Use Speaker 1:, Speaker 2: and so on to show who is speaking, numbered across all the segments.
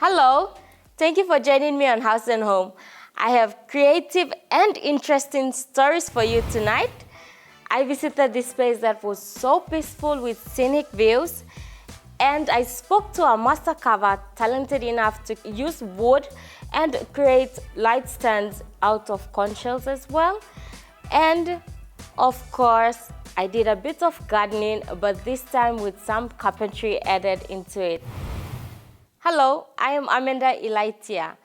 Speaker 1: Hello, thank you for joining me on House and Home. I have creative and interesting stories for you tonight. I visited this place that was so peaceful with scenic views, and I spoke to a master carver talented enough to use wood and create light stands out of conch shells as well. And of course, I did a bit of gardening, but this time with some carpentry added into it. Hello, I am Amanda Elaitia.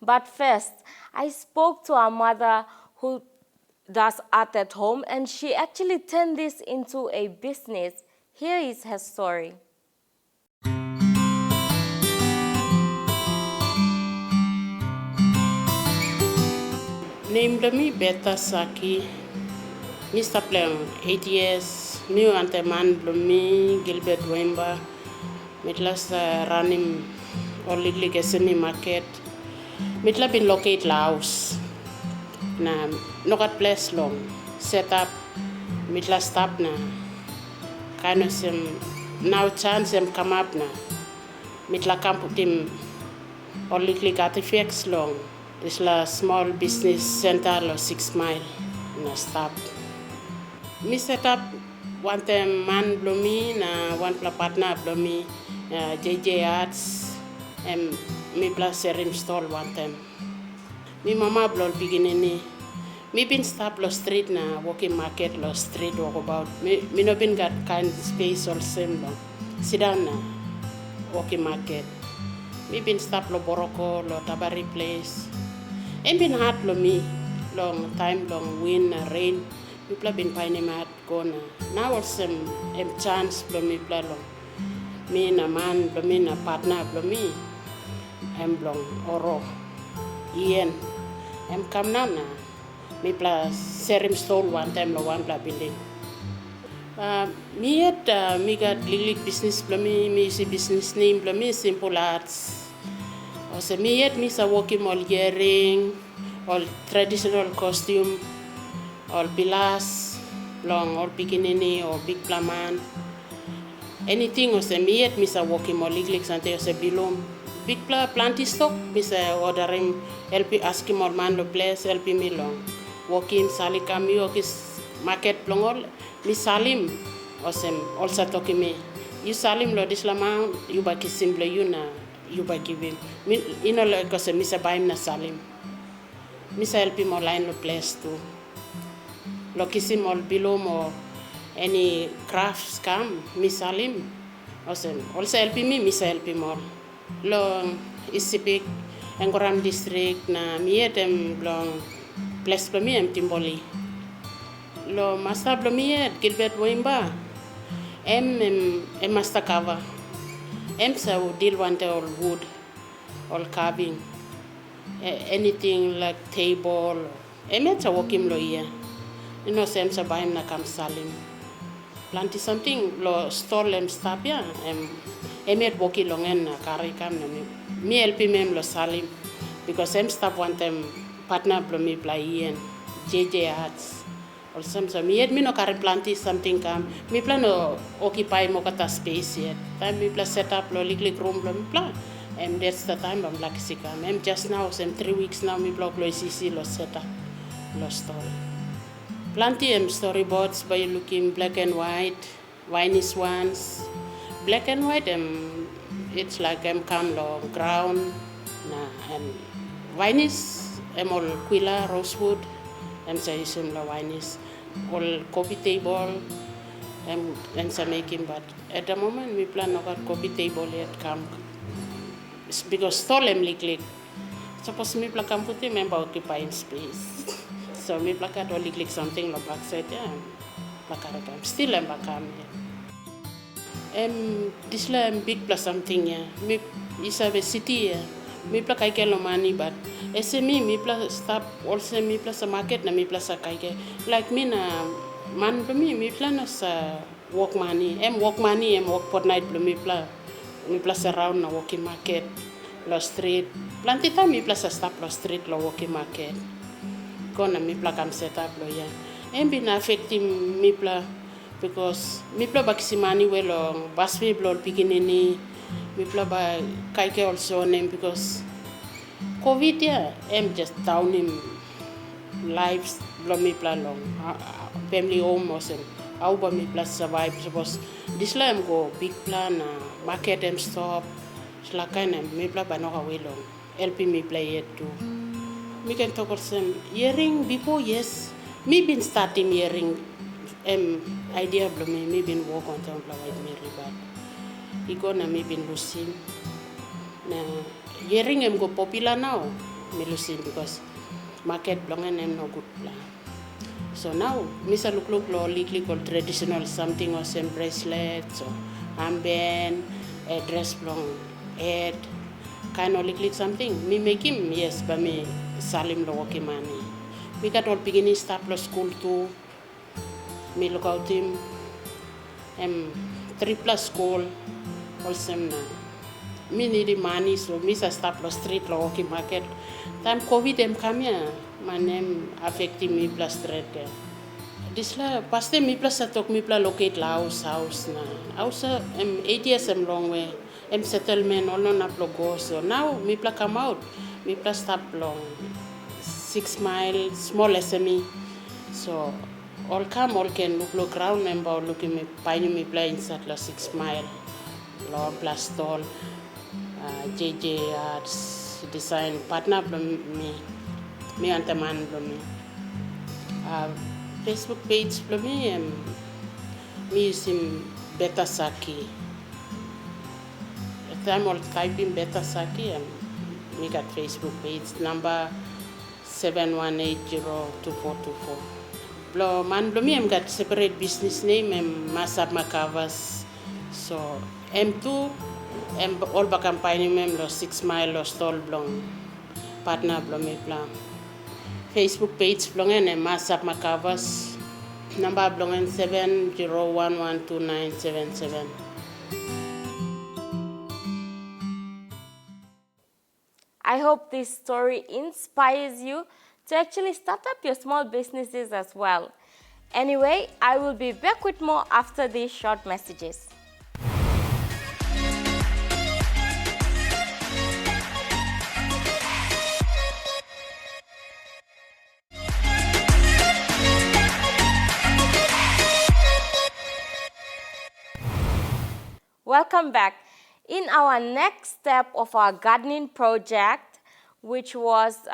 Speaker 1: But first, I spoke to a mother who does art at home, and she actually turned this into a business. Here is her story.
Speaker 2: Named me Bertha Saki, Mr. Plang, 8 years, new anteman me Gilbert Wemba, mitlas running or Ligasini market, mitla been locate Laos. Na nokat place long, set up, mitla stop na, kind of some now chance them come up na, mitla come put him or artifacts long. This la small business center lo 6 mile na stop. Me set up one time man blomi na one partner blomi JJ Arts and me plus serim stall one time. Me mama blol beginning me been stop lo street na walking market lo street walk about. Me no been got kind space or same long. Sit down na walking market. Me been stop lo Boroko lo Tabari place. And been hard lo me long time long wind rain. People been finding mat gona. Now also chance lo me play long. Me na man lo me na partner lo me. Long oro. Ian. Come now na. Me plus serim stall one time lo one building. Me at me got lilik business lo me see business name lo me simple arts. Also me at me sa working all earring, all traditional costume, all pilas, long or bikinini or big plaman. Anything also me at me sa working all lilik sante also below. Big planty stock, me sa ordering help asking all man lo place help me long. Walking sali kami okis market plongol mi salim also talking me. You salim lo this lamang you ba kisimble you na you ba giving. Me ino lo kasi mi sa baim na salim. Mi sa help mo line lo place too. Lo kisim all below mo any crafts come mi salim. Also help me mi sa help mo. Lo isipik Angoram district na mi etem long place lo mi em Timboli. Lo master lo mi et Gilbert Wemba. Em master cover. Em sa deal wante all wood, all carving. Anything like table. Em et sa working lo iya. You know sem sa baim na kam salim. Planti something lo stall em stop ya. Em et working long en na kari kam na mi help him lo salim because em stop one time partner lo mi play ien JJ Arts. Or some me et me no kari planti something kam mi plan no occupy mo kata space yet. Time me plan set up lo liklik room lo mi plan. And that's the time I'm like sikam. I'm just now some 3 weeks now me blog lo CC lo set up lo store. Plenty storyboards by looking black and white, viney swans. Black and white it's like come lo ground na and vineys all quilla rosewood say sim lo vineys all coffee table and some making but at the moment we plan no got coffee table yet come because stall liklik suppose me plan come put member occupying space so me plan got liklik something lo backside yeah plakara come still bakam this la big plus something yeah me is a city yeah me plus kai kelo money but SME me plus stop also me plus a market na me plus a kai like me na man me plan us work money work fortnight me plus around na walking market lo street planti time me plus a stop lo street lo walking market kona me plus kam set up lo yeah bin affecting me plus because me plus baksimani welo baswe blol piginini Mi pla ba kaike also name because COVID ya, just down him lives belum mi pla long family home also. Au ba mi pla survive because this la go big plan market stop. Selakan mi pla ba no away long. LP mi pla yet too. Mi can talk some hearing before yes. Me been starting hearing idea belum me been work on some pla white Mary but iko na me been losing. Na hearing go popular now. Me losing because market belong no good pla. So now, misa look lo likely called traditional something or some bracelets or armband, dress belong head, kind of likely something. Me make him yes, but me salim lo working money. Me got all beginning start lo school too. Me look out him 3+ school also na. Me need money so me sa start lo street lo working market. Time COVID come here. My name affecting me plus street. This la paste me plus atok me plus locate la house na. House 8 years long way. Settlement all no go so now me plus come out. Me plus stop long 6 miles small SME. So all come all can look round and about looking me pine me play inside la 6 mile. Law plus stall JJ design partner me and the man me. Facebook page me using Bertha Saki. At time I'll type in Bertha Saki and me got Facebook page number 71802424. Blow man blow me got separate business name Masab Makavas. So M2 all back campaign lo 6 mile lo stall blong partner blow me plan. Facebook page belongan Masap Makavas number belongan 70112977.
Speaker 1: I hope this story inspires you to actually start up your small businesses as well. Anyway, I will be back with more after these short messages. Welcome back. In our next step of our gardening project, which was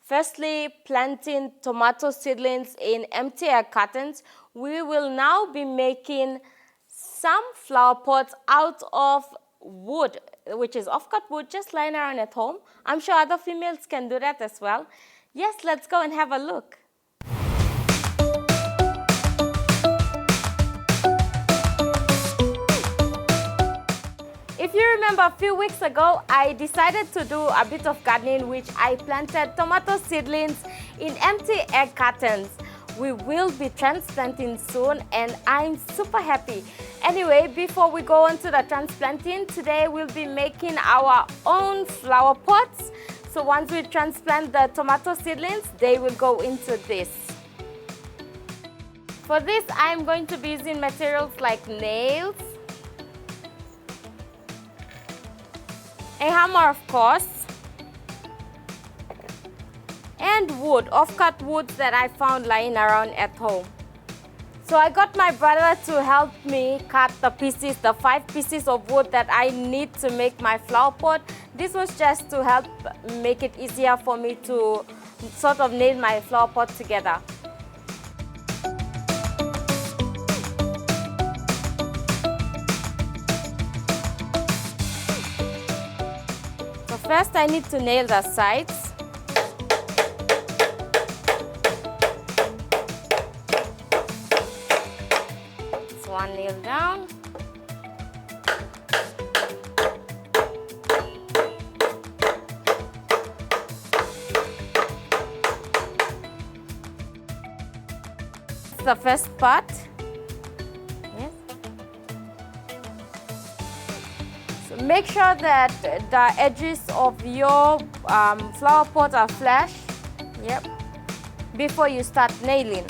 Speaker 1: firstly planting tomato seedlings in empty air cartons, we will now be making some flower pots out of wood, which is off-cut wood just lying around at home. I'm sure other females can do that as well. Yes, let's go and have a look. If you remember a few weeks ago, I decided to do a bit of gardening, which I planted tomato seedlings in empty air cartons. We will be transplanting soon and I'm super happy. Anyway, before we go on to the transplanting, today we'll be making our own flower pots. So once we transplant the tomato seedlings, they will go into this. For this, I'm going to be using materials like nails, a hammer of course, and wood, off-cut wood that I found lying around at home. So I got my brother to help me cut the pieces, the 5 pieces of wood that I need to make my flower pot. This was just to help make it easier for me to sort of nail my flower pot together. First, I need to nail the sides. So one nail down. That's the first part. Make sure that the edges of your flower pot are flush, before you start nailing.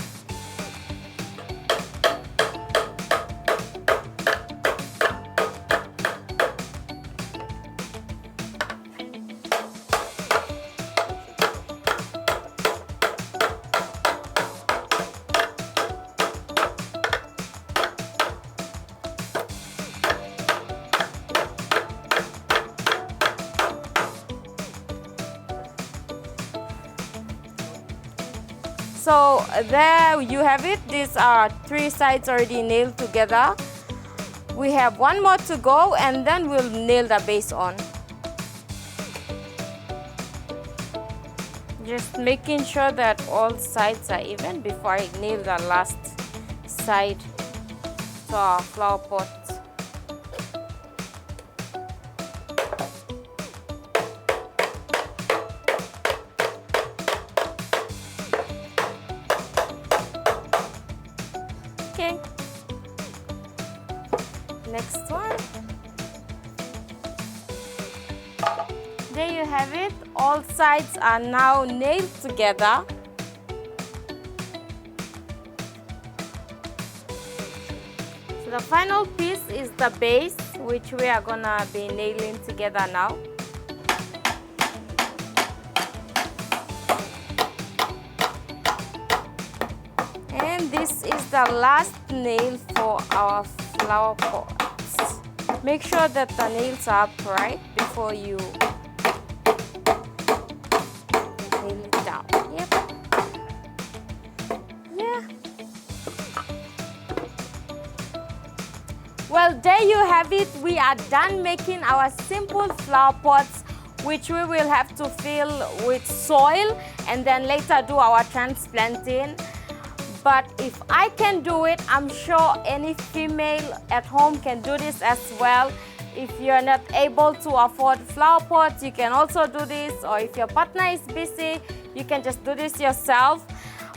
Speaker 1: So there you have it. These are 3 sides already nailed together. We have 1 more to go, and then we'll nail the base on. Just making sure that all sides are even before I nail the last side to our flower pot. Okay. Next one. There you have it. All sides are now nailed together. So the final piece is the base, which we are gonna be nailing together now. And this is the last nail for our flower pots. Make sure that the nails are upright before you nail it down. Yep. Yeah. Well, there you have it. We are done making our simple flower pots, which we will have to fill with soil and then later do our transplanting. But if I can do it, I'm sure any female at home can do this as well. If you're not able to afford flower pots, you can also do this. Or if your partner is busy, you can just do this yourself.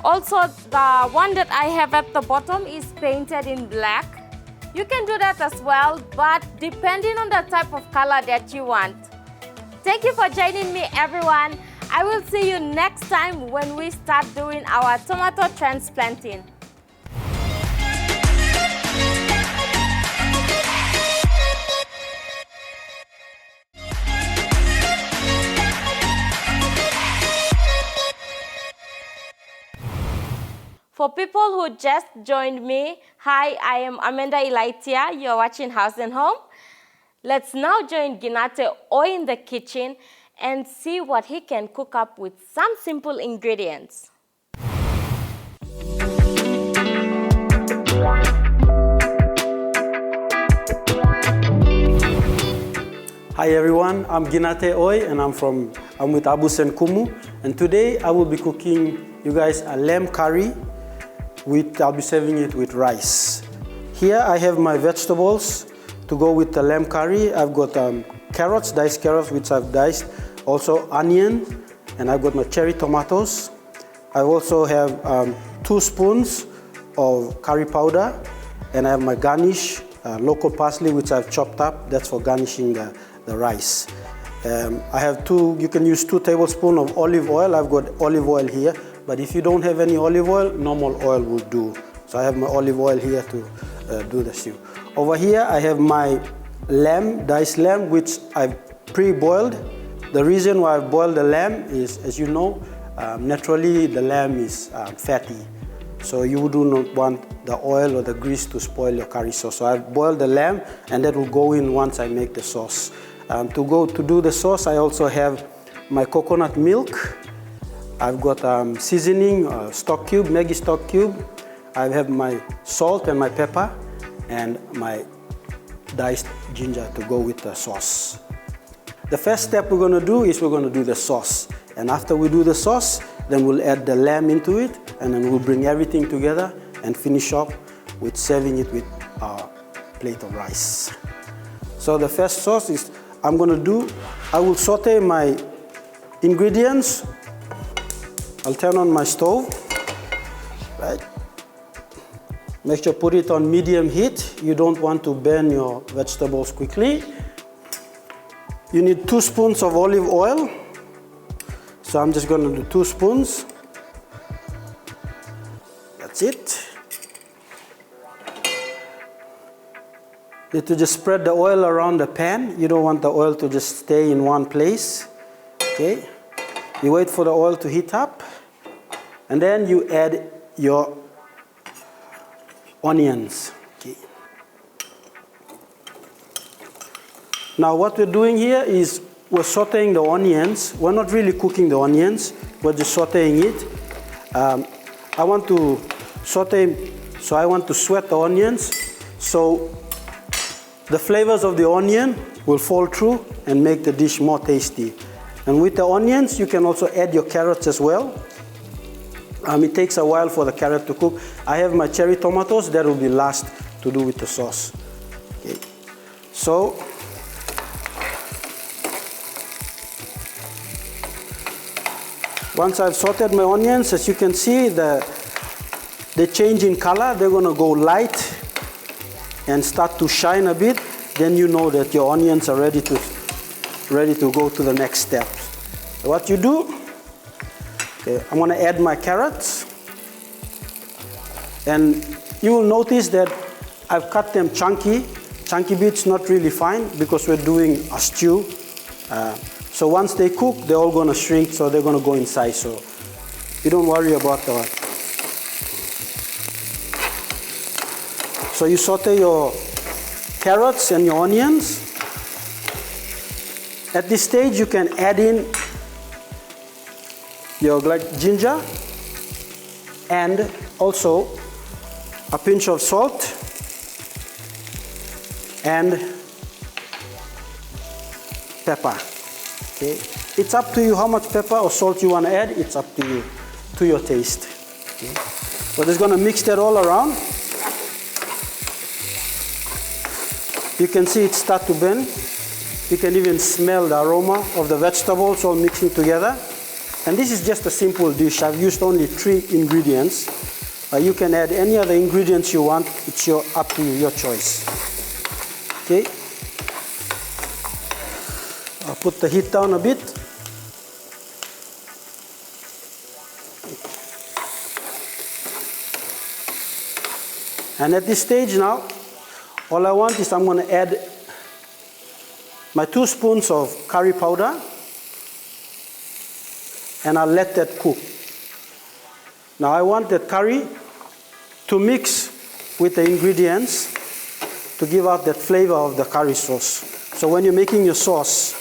Speaker 1: Also, the one that I have at the bottom is painted in black. You can do that as well, but depending on the type of color that you want. Thank you for joining me, everyone. I will see you next time when we start doing our tomato transplanting. For people who just joined me, hi, I am Amanda Ilaitia. You're watching Haus Home. Let's now join Ginate Oi in the kitchen and see what he can cook up with some simple ingredients.
Speaker 3: Hi everyone, I'm Ginate Oi and I'm with Abus and Kumu, and today I will be cooking you guys a lamb curry. I'll be serving it with rice. Here I have my vegetables to go with the lamb curry. I've got carrots, diced carrots which I've diced, also onion, and I've got my cherry tomatoes. I also have 2 spoons of curry powder, and I have my garnish, local parsley which I've chopped up. That's for garnishing the rice. I have you can use 2 tablespoons of olive oil. I've got olive oil here, but if you don't have any olive oil, normal oil will do. So I have my olive oil here to do the stew. Over here I have my lamb, diced lamb, which I've pre-boiled. The reason why I've boiled the lamb is, as you know, naturally the lamb is fatty. So you do not want the oil or the grease to spoil your curry sauce. So I've boiled the lamb, and that will go in once I make the sauce. To do the sauce, I also have my coconut milk. I've got seasoning, stock cube, Maggi stock cube. I have my salt and my pepper, and my diced ginger to go with the sauce. The first step we're going to do is we're going to do the sauce. And after we do the sauce, then we'll add the lamb into it, and then we'll bring everything together and finish off with serving it with a plate of rice. So the first sauce is I will saute my ingredients. I'll turn on my stove, right? Make sure put it on medium heat. You don't want to burn your vegetables quickly. You need 2 spoons of olive oil. So I'm just going to do 2 spoons. That's it. You need to just spread the oil around the pan. You don't want the oil to just stay in one place. Okay. You wait for the oil to heat up, and then you add your onions. Okay. Now what we're doing here is we're sauteing the onions. We're not really cooking the onions, we're just sauteing it. I want to saute, so I want to sweat the onions, so the flavors of the onion will fall through and make the dish more tasty. And with the onions, you can also add your carrots as well. It takes a while for the carrot to cook. I have my cherry tomatoes that will be last to do with the sauce. Okay. So, once I've sauteed my onions, as you can see, they change in color. They're going to go light and start to shine a bit. Then you know that your onions are ready to go to the next step. So what you do, okay, I'm going to add my carrots. And you will notice that I've cut them chunky bits, not really fine, because we're doing a stew. So once they cook, they're all going to shrink, so they're going to go inside. So you don't worry about that. So you saute your carrots and your onions. At this stage, you can add in your ginger and also a pinch of salt and pepper. Okay. It's up to you how much pepper or salt you want to add. It's up to you, to your taste. Okay. We're just going to mix that all around. You can see it start to burn. You can even smell the aroma of the vegetables all mixing together. And this is just a simple dish. I've used only 3 ingredients. You can add any other ingredients you want. It's up to you, your choice. Okay. I'll put the heat down a bit. And at this stage now, all I want is I'm going to add my 2 spoons of curry powder, and I'll let that cook. Now I want that curry to mix with the ingredients to give out that flavor of the curry sauce. So when you're making your sauce,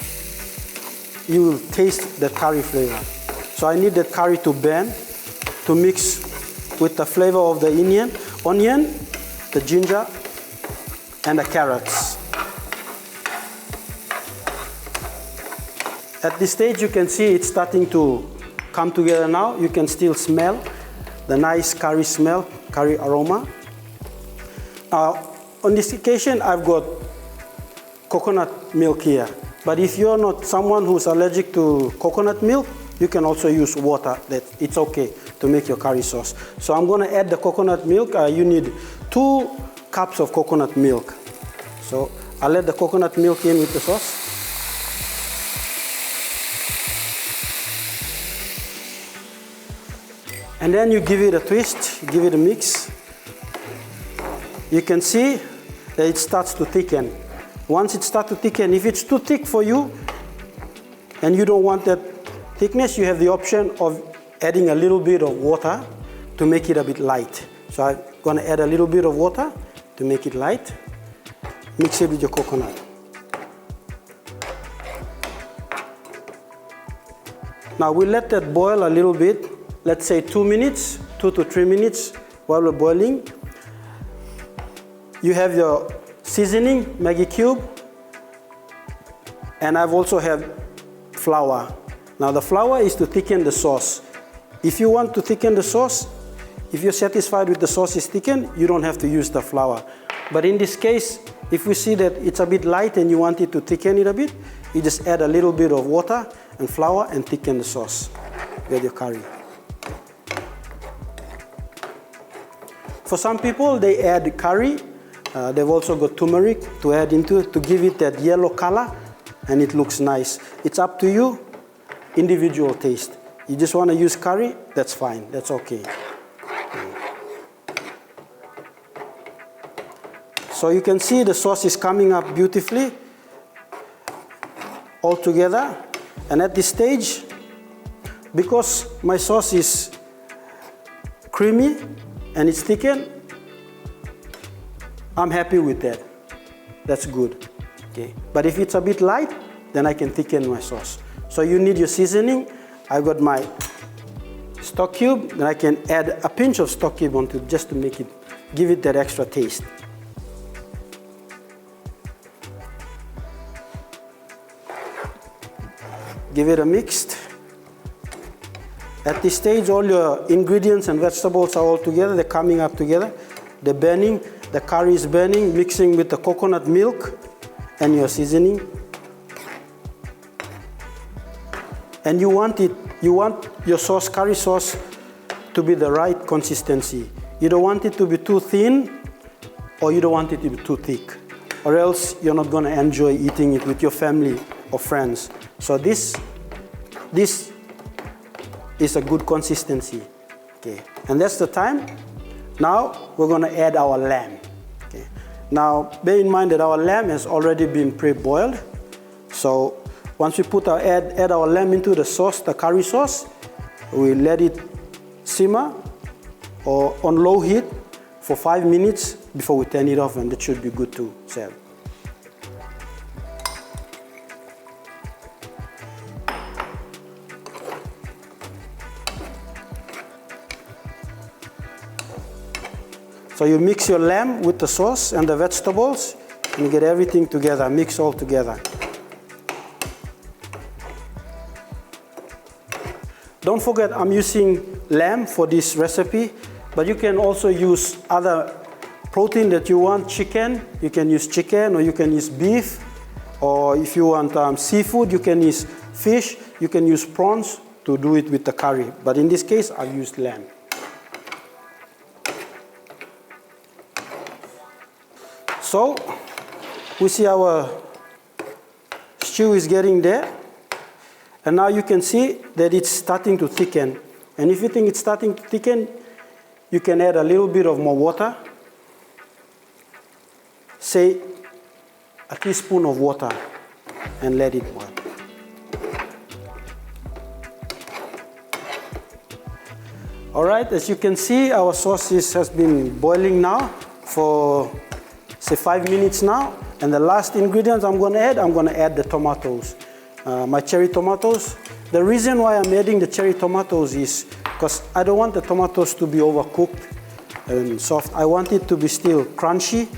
Speaker 3: you will taste the curry flavor. So I need that curry to burn, to mix with the flavor of the onion, the ginger, and the carrots. At this stage, you can see it's starting to come together now. You can still smell the nice curry smell, curry aroma. On this occasion, I've got coconut milk here. But if you're not someone who's allergic to coconut milk, you can also use water. It's okay to make your curry sauce. So I'm going to add the coconut milk. You need 2 cups of coconut milk. So I'll let the coconut milk in with the sauce. And then you give it a twist, give it a mix. You can see that it starts to thicken. Once it starts to thicken, if it's too thick for you and you don't want that thickness, you have the option of adding a little bit of water to make it a bit light. So I'm going to add a little bit of water to make it light. Mix it with your coconut. Now we let that boil a little bit, let's say 2 minutes, 2 to 3 minutes while we're boiling. You have your seasoning, Maggi cube, and I've also have flour. Now the flour is to thicken the sauce. If you want to thicken the sauce, if you're satisfied with the sauce is thickened, you don't have to use the flour. But in this case, if we see that it's a bit light and you want it to thicken it a bit, you just add a little bit of water and flour and thicken the sauce with your curry. For some people, they add curry. They've also got turmeric to add into it to give it that yellow color, and it looks nice. It's up to you, individual taste. You just want to use curry, that's fine, that's okay. So you can see the sauce is coming up beautifully all together. And at this stage, because my sauce is creamy and it's thickened, I'm happy with that. That's good. Okay. But if it's a bit light, then I can thicken my sauce. So you need your seasoning. I've got my stock cube, then I can add a pinch of stock cube onto it just to make it, give it that extra taste. Give it a mix. At this stage, all your ingredients and vegetables are all together. They're coming up together. They're burning. The curry is burning, mixing with the coconut milk and your seasoning. And you want your sauce, curry sauce, to be the right consistency. You don't want it to be too thin, or you don't want it to be too thick, or else you're not going to enjoy eating it with your family or friends. So this is a good consistency. Okay, and that's the time. Now we're going to add our lamb. Okay, now bear in mind that our lamb has already been pre-boiled. So once we add our lamb into the sauce, the curry sauce, we let it simmer or on low heat for 5 minutes before we turn it off, and that should be good to serve. So you mix your lamb with the sauce and the vegetables, and you get everything together, mix all together. Don't forget, I'm using lamb for this recipe, but you can also use other protein that you want. Chicken, you can use chicken, or you can use beef, or if you want seafood, you can use fish, you can use prawns to do it with the curry. But in this case, I've used lamb. So we see our stew is getting there. And now you can see that it's starting to thicken. And if you think it's starting to thicken, you can add a little bit of more water. Say a teaspoon of water, and let it boil. All right, as you can see, our sauce has been boiling now for say 5 minutes now. And the last ingredient I'm going to add the tomatoes. My cherry tomatoes. The reason why I'm adding the cherry tomatoes is because I don't want the tomatoes to be overcooked and soft. I want it to be still crunchy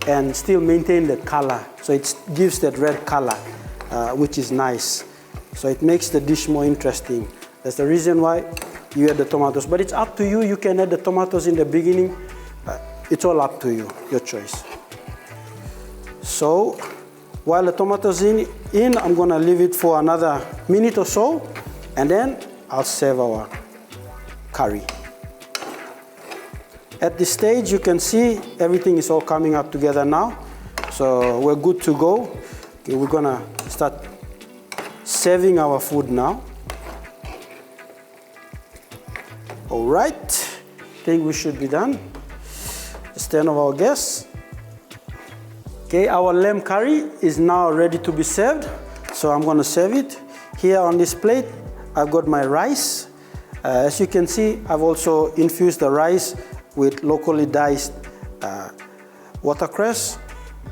Speaker 3: and still maintain that color. So it gives that red color, which is nice. So it makes the dish more interesting. That's the reason why you add the tomatoes. But it's up to you. You can add the tomatoes in the beginning. It's all up to you, your choice. So while the tomatoes in, I'm going to leave it for another minute or so, and then I'll serve our curry. At this stage, you can see everything is all coming up together now. So we're good to go. Okay, we're going to start serving our food now. All right, I think we should be done. Just turn of our guests. Okay, our lamb curry is now ready to be served. So I'm going to serve it. Here on this plate, I've got my rice. As you can see, I've also infused the rice with locally diced watercress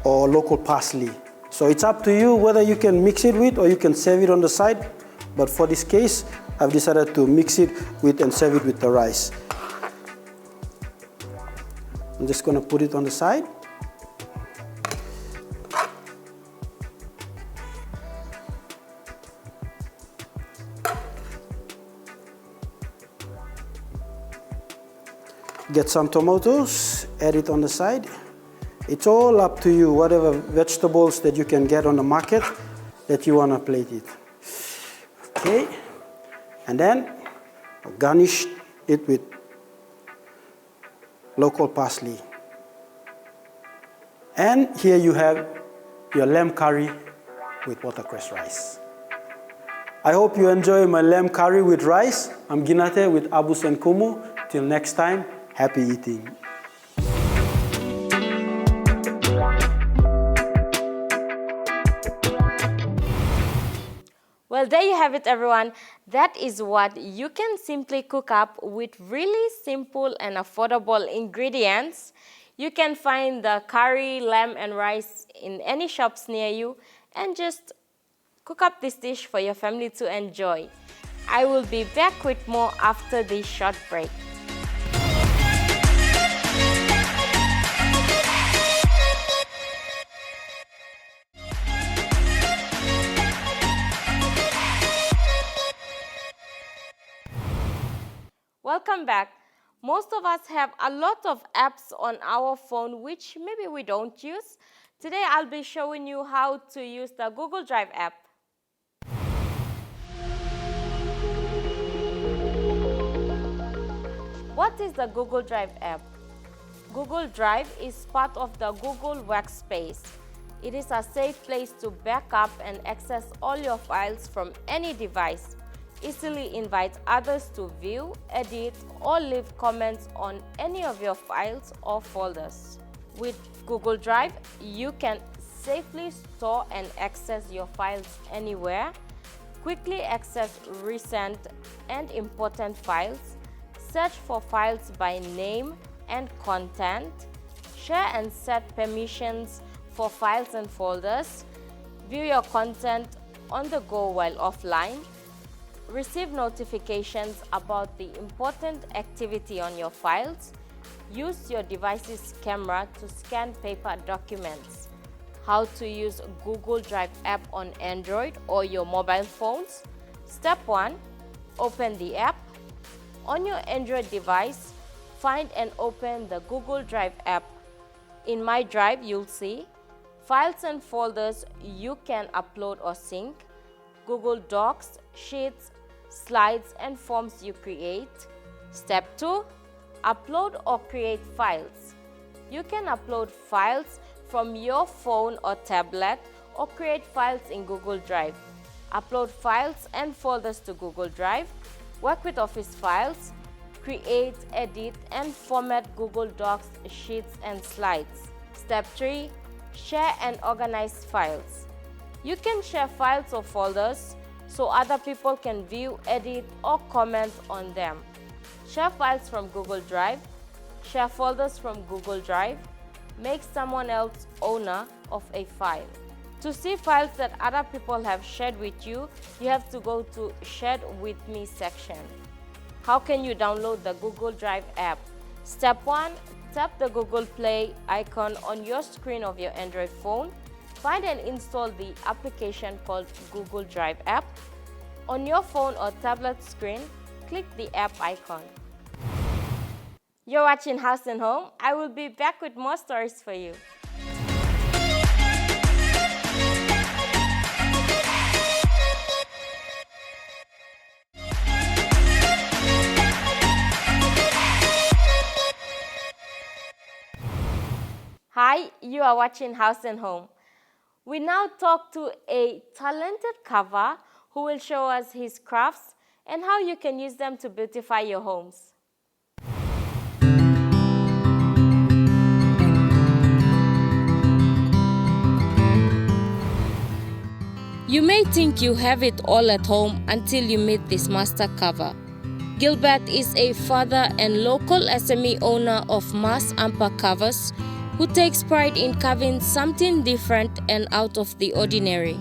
Speaker 3: or local parsley. So it's up to you whether you can mix it with or you can serve it on the side. But for this case, I've decided to mix it with and serve it with the rice. I'm just going to put it on the side. Get some tomatoes, add it on the side. It's all up to you, whatever vegetables that you can get on the market that you want to plate it. Okay, and then garnish it with local parsley. And here you have your lamb curry with watercress rice. I hope you enjoy my lamb curry with rice. I'm Ginate with Abus and Kumu. Till next time, happy eating.
Speaker 1: Well, there you have it, everyone. That is what you can simply cook up with really simple and affordable ingredients. You can find the curry, lamb, and rice in any shops near you and just cook up this dish for your family to enjoy. I will be back with more after this short break. Welcome back. Most of us have a lot of apps on our phone which maybe we don't use. Today I'll be showing you how to use the Google Drive app. What is the Google Drive app? Google Drive is part of the Google Workspace. It is a safe place to back up and access all your files from any device. Easily invite others to view, edit, or leave comments on any of your files or folders. With Google Drive, you can safely store and access your files anywhere, quickly access recent and important files, search for files by name and content, share and set permissions for files and folders, view your content on the go while offline, receive notifications about the important activity on your files, use your device's camera to scan paper documents. How to use Google Drive app on Android or your mobile phones. Step 1. Open the app. On your Android device, find and open the Google Drive app. In My Drive, you'll see files and folders you can upload or sync, Google Docs, Sheets, Slides, and forms you create. Step 2. Upload or create files. You can upload files from your phone or tablet or create files in Google Drive. Upload files and folders to Google Drive. Work with Office files. Create, edit, and format Google Docs, Sheets, and Slides. Step 3. Share and organize files. You can share files or folders so other people can view, edit, or comment on them. Share files from Google Drive. Share folders from Google Drive. Make someone else owner of a file. To see files that other people have shared with you, you have to go to Shared With Me section. How can you download the Google Drive app? Step 1. Tap the Google Play icon on your screen of your Android phone. Find and install the application called Google Drive app. On your phone or tablet screen, click the app icon. You're watching Haus Home. I will be back with more stories for you. Hi, you are watching Haus Home. We now talk to a talented carver who will show us his crafts and how you can use them to beautify your homes. You may think you have it all at home until you meet this master carver. Gilbert is a father and local SME owner of Mass Ampa Carvers who takes pride in carving something different and out of the ordinary.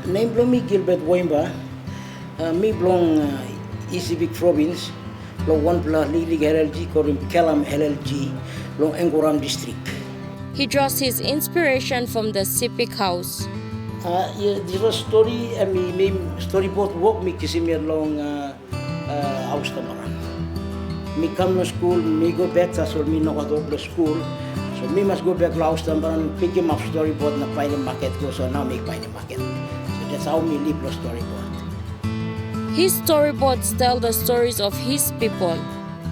Speaker 4: Name belong me Gilbert Wimba. Me belong East Big Province. Belong one plus Lili LLG called Kelam LLG. Belong Engoram district.
Speaker 1: He draws his inspiration from the Sipik house.
Speaker 4: This was story. Me storyboard work me kisi me long house tamaran. Me come to school. Me go back so me no go to school. So me must go back to house tamaran. Pick him up storyboard na find the market go. So now me find the market. So that's how me live the storyboard.
Speaker 1: His storyboards tell the stories of his people.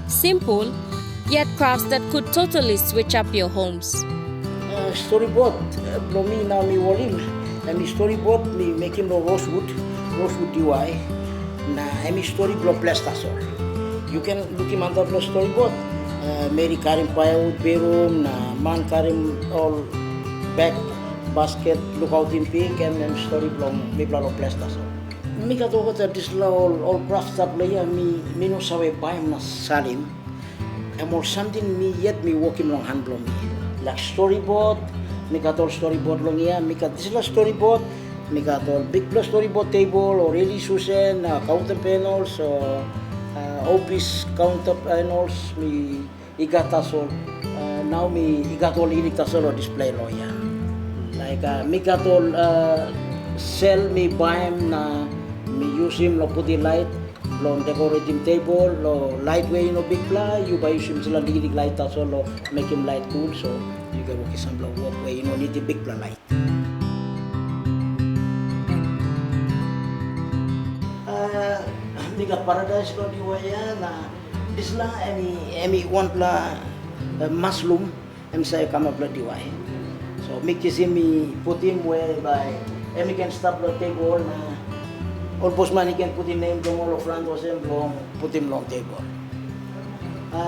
Speaker 1: Simple, yet crafts that could totally switch up your homes.
Speaker 4: Storyboard, belum me now me walim. Me storyboard me making no rosewood DIY. Na me story belum plastasol. You can look him under the storyboard. Mary karim firewood bedroom, na man karim all back basket look out in pink and story belum me belum plastasol. Me kata kata this all craft stuff laya me no sawe bayam na salim. And more something me yet me working long hand belum me. Like storyboard, me got all storyboard long here. Me got this storyboard, Me got all big plus storyboard table or really Susan, counter panels or office counter panels. Me got all. Now me got all in all display lo ya. Like me got all sell me buy him na me use him lo put the light lo decorating table lo lightweight no big pla you buy use him sila lighting light as lo make him light cool so you can work some lo walkway need the big pla light. Miga paradise lo di waya na isla emi one pla mushroom emi saya kama pla di waya. So make me put him whereby emi can stop the table na almost man he can put him name long all of front was him long put him long table.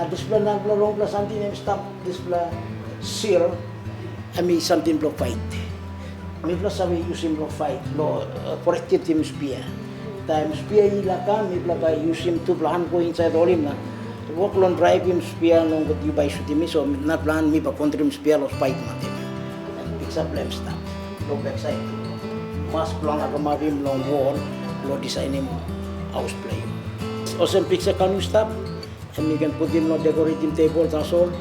Speaker 4: Display na long pla something emi stop display seal emi something block fight. Mi pla sabi use him block fight lo protect him spear. Time spear ila ka mi pla ka use him to plan ko inside all him na walk long drive him spear long but you by shoot him so na plan mi pa contrim spear lo fight mate. Picks up lem stop lo backside. Mas plan aga mabim long wall lo design him house play. Also picks up can you stop and you can put him lo decorating table that's all.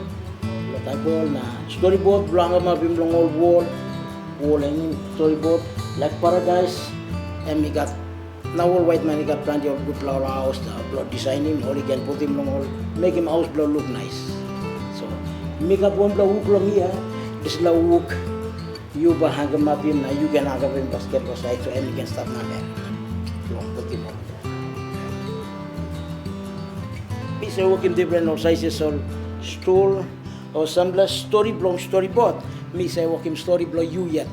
Speaker 4: Lo table na storyboard plan aga mabim long old wall and storyboard like paradise and we got now all white man he got plenty of good flower house blood design him or he can put him long all make him house blood look nice so make up one blow hook long here this la hook you bahanga mapim na you can aga him basket side so and you can start na there long put him on we say work in different sizes or stool or some less storyboard me say work him storyboard you yet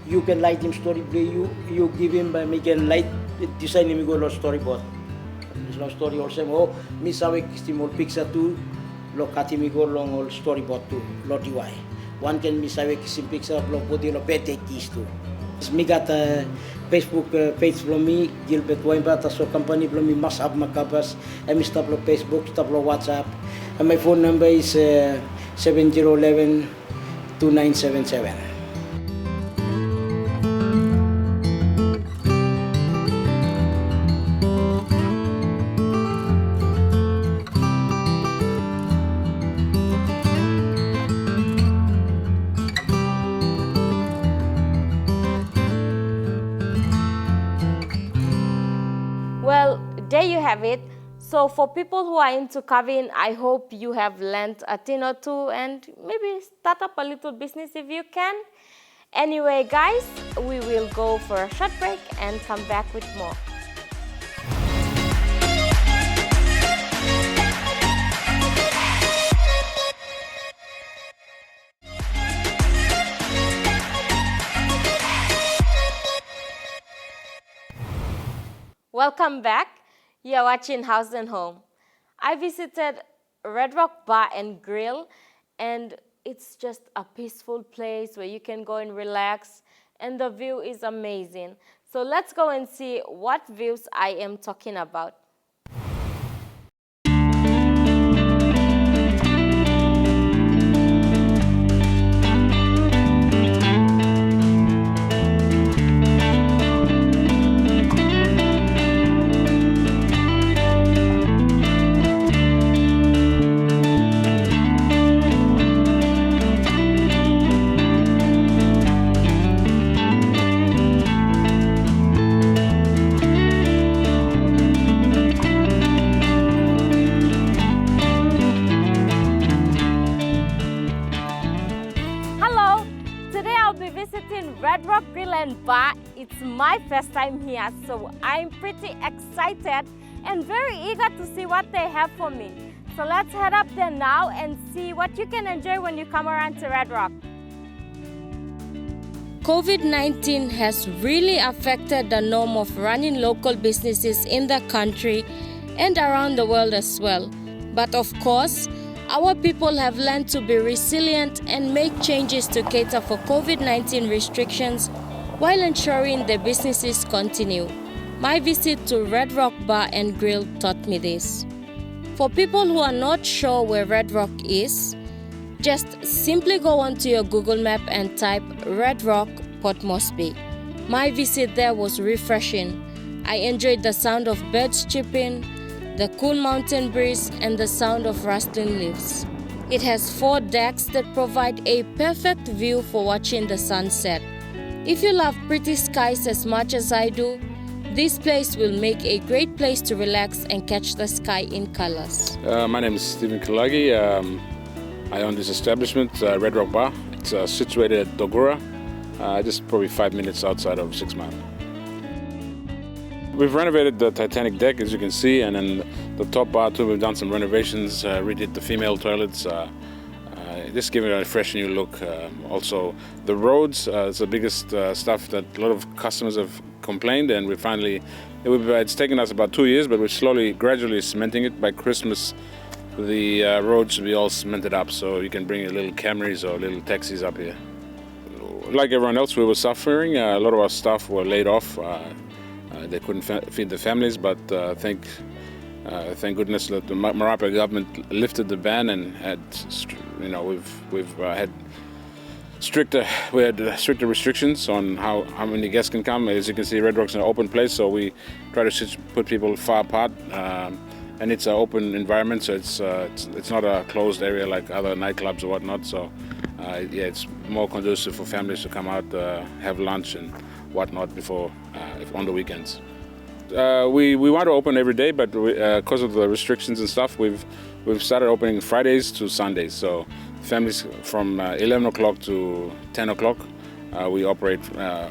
Speaker 4: you can light him storyboard you give him by me can light design him go lo storyboard is lo story also oh mi sabe kistimol picture tu lo kati mi go long all storyboard tu lo DIY one can mi sabe kisim picture lo podi lo pete kis tu mi got Facebook page lo mi Gilbert Waimbata so company lo mi mas up makabas and mi stop lo Facebook stop lo WhatsApp and my phone number is 7011 2977.
Speaker 1: Well, there you have it. So for people who are into carving, I hope you have learned a thing or two and maybe start up a little business if you can. Anyway, guys, we will go for a short break and come back with more. Welcome back. You're watching Haus Home. I visited Red Rock Bar and Grill, and it's just a peaceful place where you can go and relax, and the view is amazing. So let's go and see what views I am talking about. Red Rock Grill and Bar. It's my first time here, so I'm pretty excited and very eager to see what they have for me. So let's head up there now and see what you can enjoy when you come around to Red Rock. COVID-19 has really affected the norm of running local businesses in the country and around the world as well. But of course, our people have learned to be resilient and make changes to cater for COVID-19 restrictions while ensuring their businesses continue. My visit to Red Rock Bar and Grill taught me this. For people who are not sure where Red Rock is, just simply go onto your Google map and type Red Rock, Port Moresby. My visit there was refreshing. I enjoyed the sound of birds chirping, the cool mountain breeze, and the sound of rustling leaves. It has 4 decks that provide a perfect view for watching the sunset. If you love pretty skies as much as I do, this place will make a great place to relax and catch the sky in colors.
Speaker 5: My name is Stephen Kalagi. I own this establishment, Red Rock Bar. It's situated at Dogura, just probably 5 minutes outside of 6 Mile. We've renovated the Titanic deck, as you can see, and then the top bar too. We've done some renovations, redid the female toilets, just giving it a fresh new look. Also, the roads is the biggest stuff that a lot of customers have complained, and it's taken us about 2 years, but we're gradually cementing it. By Christmas, the roads should be all cemented up, so you can bring your little Camrys or little taxis up here. Like everyone else, we were suffering. A lot of our staff were laid off. They couldn't feed their families, but thank goodness that the Marape government lifted the ban and had, we've had stricter restrictions on how many guests can come. As you can see, Red Rock's an open place, so we try to put people far apart, and it's an open environment, so it's not a closed area like other nightclubs or whatnot. So it's more conducive for families to come out, have lunch and whatnot before on the weekends. We want to open every day, but because of the restrictions and stuff, we've started opening Fridays to Sundays. So families from 11 o'clock to 10 o'clock, we operate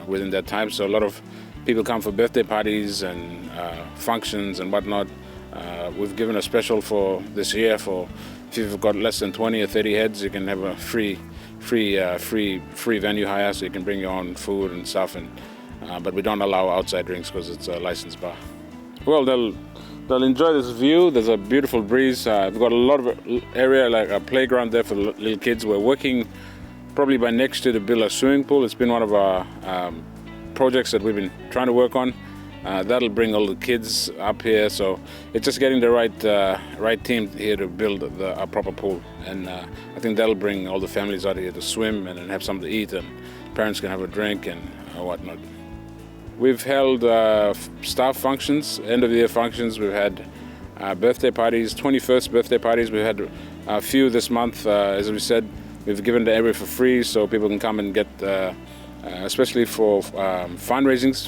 Speaker 5: within that time. So a lot of people come for birthday parties and functions and whatnot. We've given a special for this year for if you've got less than 20 or 30 heads, you can have a free venue hire, so you can bring your own food and stuff. But we don't allow outside drinks because it's a licensed bar. Well, they'll enjoy this view. There's a beautiful breeze. We've got a lot of area, like a playground there for little kids. We're working probably by next year to build a swimming pool. It's been one of our projects that we've been trying to work on. That'll bring all the kids up here. So it's just getting the right team here to build a proper pool. And I think that'll bring all the families out here to swim and have something to eat, and parents can have a drink and whatnot. We've held staff functions, end of the year functions. We've had birthday parties, 21st birthday parties. We've had a few this month. As we said, we've given the area for free so people can come and get, especially for fundraisings.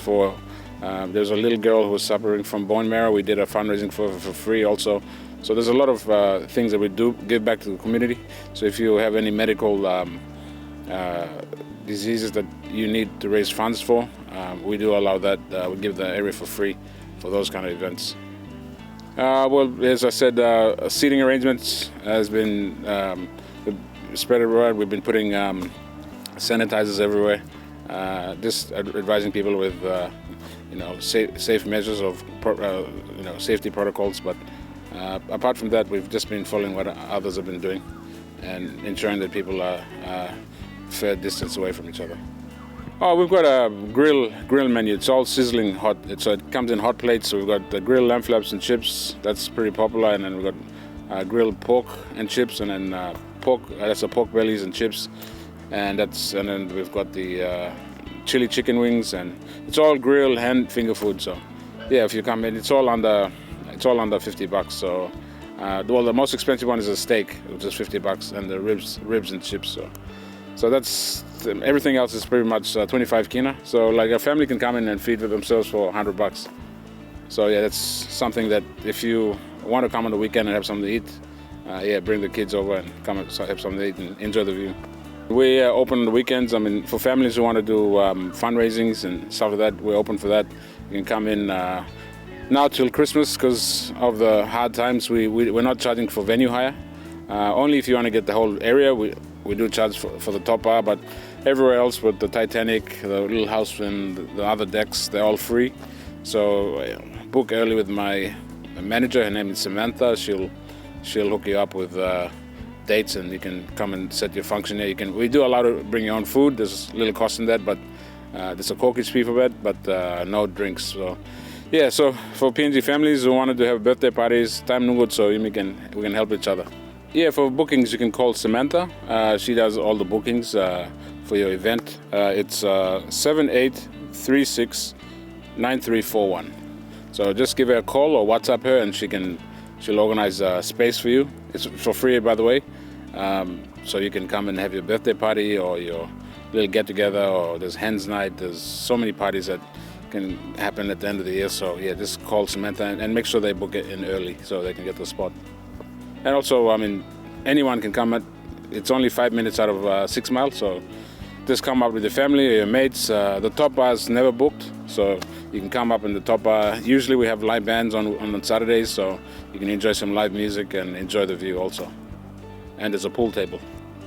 Speaker 5: There's a little girl who was suffering from bone marrow. We did a fundraising for free also. So there's a lot of things that we do give back to the community. So if you have any medical diseases that you need to raise funds for, we do allow that. We give the area for free for those kind of events. Well, as I said, seating arrangements has been spread everywhere. We've been putting sanitizers everywhere, just advising people with safe measures of safety protocols. But apart from that, we've just been following what others have been doing and ensuring that people are fair distance away from each other. Oh, we've got a grill menu. It's all sizzling hot. So it comes in hot plates. So we've got the grilled lamb flaps and chips. That's pretty popular. And then we've got grilled pork and chips, and then pork. That's the pork bellies and chips. And then we've got the chili chicken wings, and it's all grilled hand finger food. So yeah, if you come in, it's all under $50. So the most expensive one is a steak, which is $50, and the ribs and chips. So that's everything else is pretty much 25 kina. So like a family can come in and feed for themselves for $100. So yeah, that's something that if you want to come on the weekend and have something to eat, bring the kids over and come and have something to eat and enjoy the view. We open on the weekends. I mean, for families who want to do fundraisings and stuff like that, we're open for that. You can come in now till Christmas because of the hard times. We're not charging for venue hire. Only if you want to get the whole area, we do charge for the top bar, but everywhere else with the Titanic, the little house and the other decks, they're all free. So book early with my manager. Her name is Samantha. She'll hook you up with dates, and you can come and set your function here. We do allow to bring your own food. There's a little cost in that, but there's a corkage fee for that, but no drinks. So yeah, so for PNG families who wanted to have birthday parties, time no good, so we can help each other. Yeah, for bookings, you can call Samantha. She does all the bookings for your event. It's 369341. So just give her a call or WhatsApp her, and she'll organize a space for you. It's for free, by the way. So you can come and have your birthday party or your little get-together, or there's hens night. There's so many parties that can happen at the end of the year. So yeah, just call Samantha and make sure they book it in early so they can get the spot. And also, I mean, anyone can come. It's only 5 minutes out of 6 miles, so just come up with your family or your mates. The top bar is never booked, so you can come up in the top bar. Usually we have live bands on Saturdays, so you can enjoy some live music and enjoy the view also. And there's a pool table.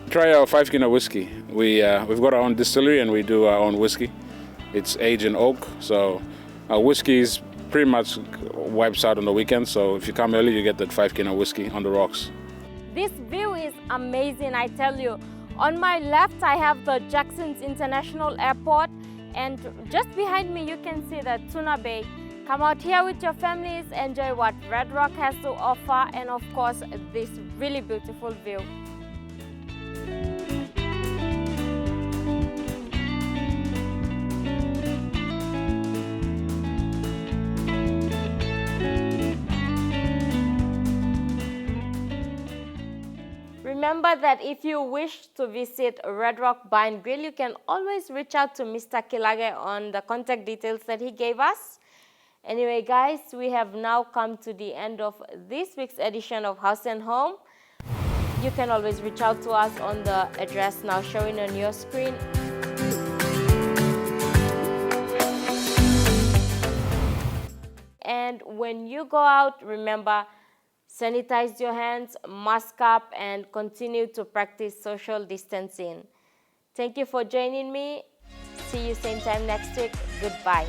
Speaker 5: Try our 5 Kina whiskey. We've got our own distillery and we do our own whiskey. It's aged in oak, so our whiskey is pretty much wipes out on the weekend. So if you come early, you get that 5 Kina whiskey on the rocks.
Speaker 1: This view is amazing, I tell you. On my left, I have the Jackson's International Airport, and just behind me, you can see the Tuna Bay. Come out here with your families, enjoy what Red Rock has to offer, and of course, this really beautiful view. Remember that if you wish to visit Red Rock Bar and Grill, you can always reach out to Mr. Kilage on the contact details that he gave us. Anyway, guys, we have now come to the end of this week's edition of House and Home. You can always reach out to us on the address now showing on your screen. And when you go out, remember, sanitize your hands, mask up, and continue to practice social distancing. Thank you for joining me. See you same time next week. Goodbye.